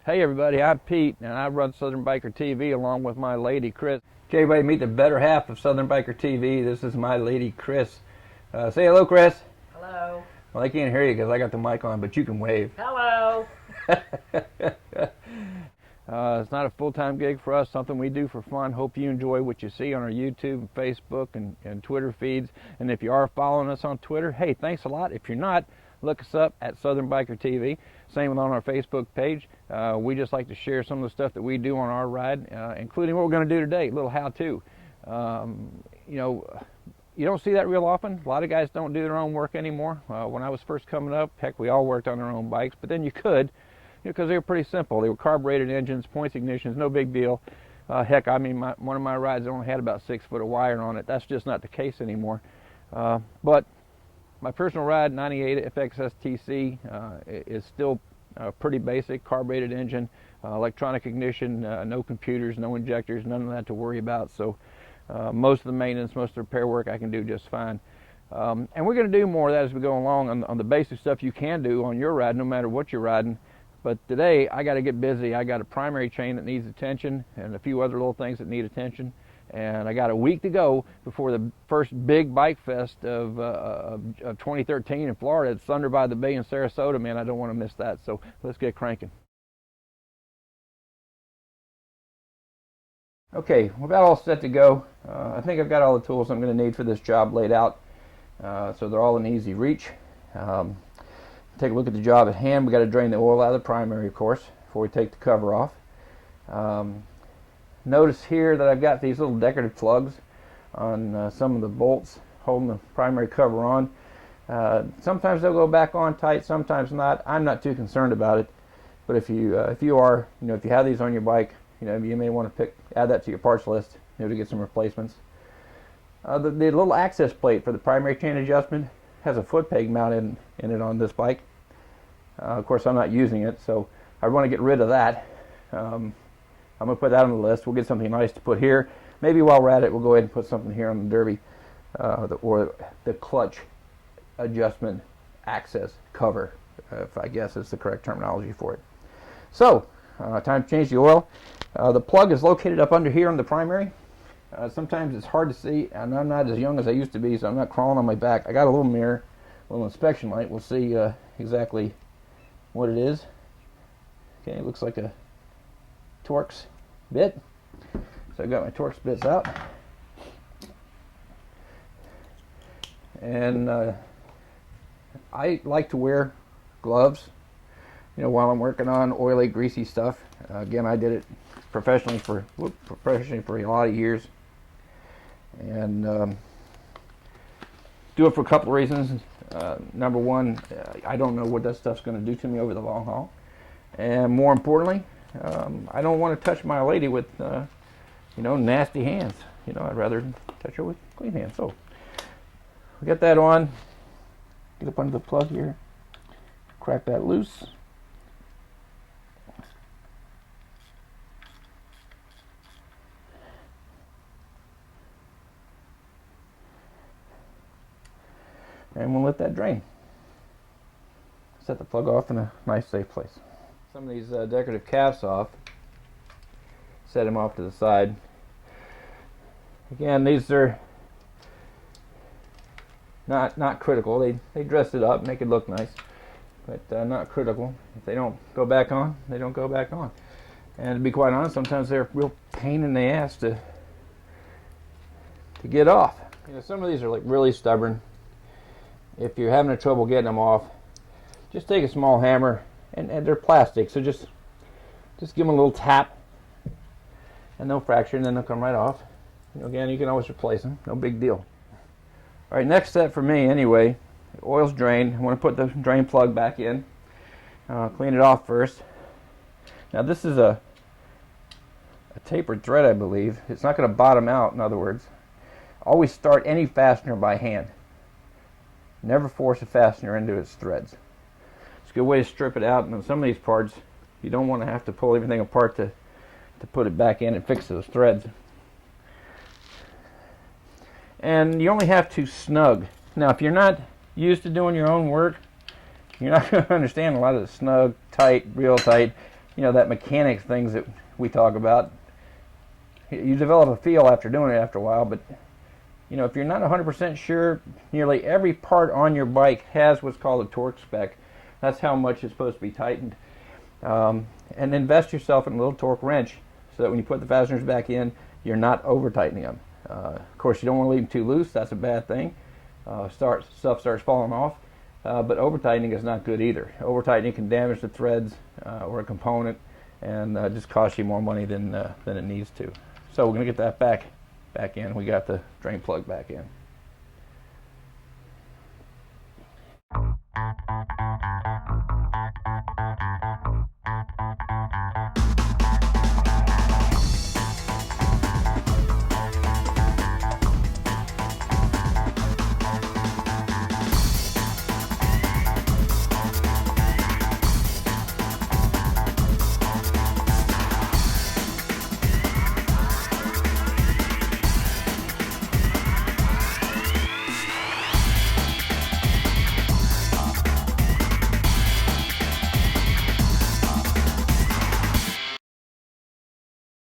Hey everybody, I'm Pete and I run Southern Biker TV along with my lady Chris. Okay everybody, meet the better half of Southern Biker TV. This is my lady Chris. Say hello, Chris. Hello. Well, I can't hear you because I got the mic on, but you can wave. Hello. It's not a full-time gig for us, something we do for fun. Hope you enjoy what you see on our YouTube and Facebook and Twitter feeds. And if you are following us on Twitter, hey, thanks a lot. If you're not, look us up at Southern Biker TV. Same on our Facebook page. We just like to share some of the stuff that we do on our ride, including what we're going to do today, a little how-to. You don't see that real often. A lot of guys don't do their own work anymore. When I was first coming up, heck, we all worked on our own bikes, but then you could, because they were pretty simple. They were carbureted engines, points ignitions, no big deal. Heck, I mean, one of my rides only had about 6 foot of wire on it. That's just not the case anymore. But my personal ride, 98 FXSTC, is still pretty basic, carbureted engine, electronic ignition, no computers, no injectors, none of that to worry about. So most of the maintenance, most of the repair work I can do just fine. And we're going to do more of that as we go along on the basic stuff you can do on your ride, no matter what you're riding. But today I got to get busy. I got a primary chain that needs attention and a few other little things that need attention. And I got a week to go before the first big bike fest of 2013 in Florida. It's Thunder by the Bay in Sarasota, man. I don't want to miss that. So let's get cranking. Okay, we're about all set to go. I think I've got all the tools I'm going to need for this job laid out. So they're all in easy reach. Take a look at the job at hand. We got to drain the oil out of the primary, of course, before we take the cover off. Notice here that I've got these little decorative plugs on some of the bolts holding the primary cover on. Sometimes they'll go back on tight, sometimes not. I'm not too concerned about it, but if you are, if you have these on your bike, you may want to add that to your parts list, to get some replacements. The little access plate for the primary chain adjustment has a foot peg mounted in it on this bike. Of course, I'm not using it, so I want to get rid of that. I'm going to put that on the list. We'll get something nice to put here. Maybe while we're at it, we'll go ahead and put something here on the Derby, or the clutch adjustment access cover, if I guess is the correct terminology for it. So, time to change the oil. The plug is located up under here on the primary. Sometimes it's hard to see, and I'm not as young as I used to be, so I'm not crawling on my back. I got a little mirror, a little inspection light. We'll see exactly what it is. Okay, it looks like a Torx bit. So I got my Torx bits out. And I like to wear gloves, while I'm working on oily, greasy stuff. Again, I did it professionally for a lot of years. And do it for a couple of reasons. Number one, I don't know what that stuff's going to do to me over the long haul. And more importantly, I don't want to touch my lady with, nasty hands. I'd rather touch her with clean hands. So we got that on. Get up under the plug here. Crack that loose. And we'll let that drain. Set the plug off in a nice, safe place. Some of these decorative caps off. Set them off to the side. Again, these are not critical. They dress it up, make it look nice, but not critical. If they don't go back on, they don't go back on. And to be quite honest, sometimes they're a real pain in the ass to get off. Some of these are like really stubborn. If you're having trouble getting them off, just take a small hammer, and they're plastic, so just give them a little tap, and they'll fracture, and then they'll come right off. Again, you can always replace them, no big deal. All right, next step for me anyway, the oil's drained. I want to put the drain plug back in, clean it off first. Now this is a tapered thread, I believe. It's not going to bottom out, in other words. Always start any fastener by hand. Never force a fastener into its threads. It's a good way to strip it out, and on some of these parts, you don't want to have to pull everything apart to put it back in and fix those threads. And you only have to snug. Now, if you're not used to doing your own work, you're not going to understand a lot of the snug, tight, real tight. that mechanics things that we talk about. You develop a feel after doing it after a while, but if you're not 100% sure, nearly every part on your bike has what's called a torque spec. That's how much it's supposed to be tightened. And invest yourself in a little torque wrench so that when you put the fasteners back in, you're not over tightening them. Of course, you don't want to leave them too loose. That's a bad thing. Stuff starts falling off. But over tightening is not good either. Over tightening can damage the threads or a component, and just cost you more money than it needs to. So we're going to get that back in. We got the drain plug back in.